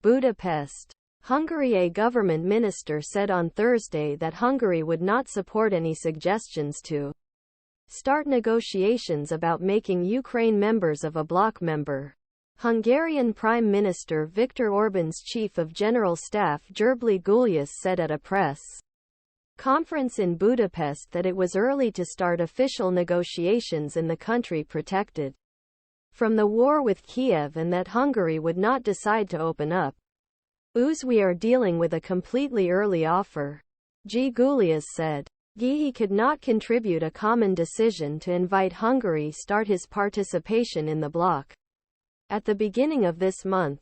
Budapest, Hungary. A government minister said on Thursday that Hungary would not support any suggestions to start negotiations about making Ukraine members of a bloc member. Hungarian Prime Minister Viktor Orbán's Chief of General Staff Gergely Gulyás said at a press conference in Budapest that it was early to start official negotiations in the country protected from the war with Kiev and that Hungary would not decide to open up. We are dealing with a completely early offer, Gulyás said. He could not contribute a common decision to invite Hungary start his participation in the bloc. At the beginning of this month,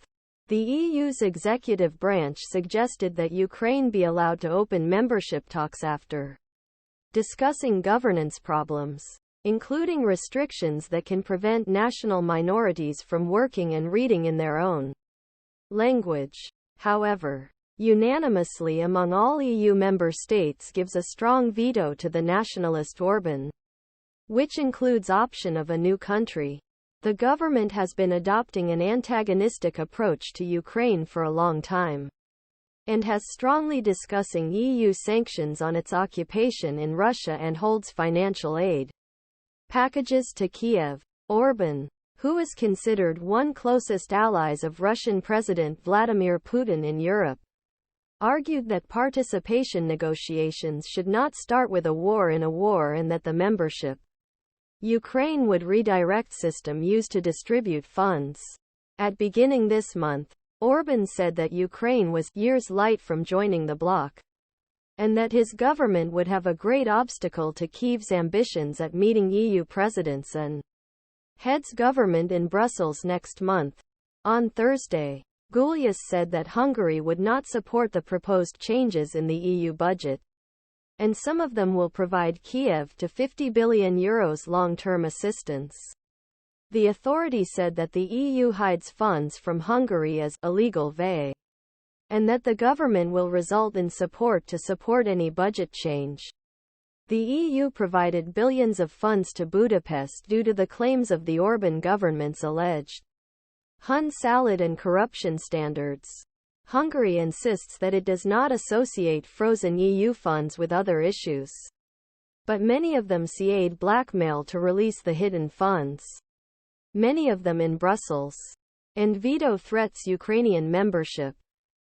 the EU's executive branch suggested that Ukraine be allowed to open membership talks after discussing governance problems, including restrictions that can prevent national minorities from working and reading in their own language. However, unanimously among all EU member states gives a strong veto to the nationalist Orbán, which includes option of a new country. The government has been adopting an antagonistic approach to Ukraine for a long time, and has strongly discussing EU sanctions on its occupation in Russia and holds financial aid packages to Kiev. Orbán, who is considered one closest allies of Russian President Vladimir Putin in Europe, argued that participation negotiations should not start with a war in a war and that the membership Ukraine would redirect system used to distribute funds. At beginning this month, Orbán said that Ukraine was years light from joining the bloc, and that his government would have a great obstacle to Kyiv's ambitions at meeting EU presidents and heads government in Brussels next month. On Thursday, Gulyás said that Hungary would not support the proposed changes in the EU budget, and some of them will provide Kiev to €50 billion long-term assistance. The authority said that the EU hides funds from Hungary as illegal VE, and that the government will result in support to support any budget change. The EU provided billions of funds to Budapest due to the claims of the Orbán government's alleged Hun salad and corruption standards. Hungary insists that it does not associate frozen EU funds with other issues, but many of them see aid blackmail to release the hidden funds, many of them in Brussels, and veto threats Ukrainian membership.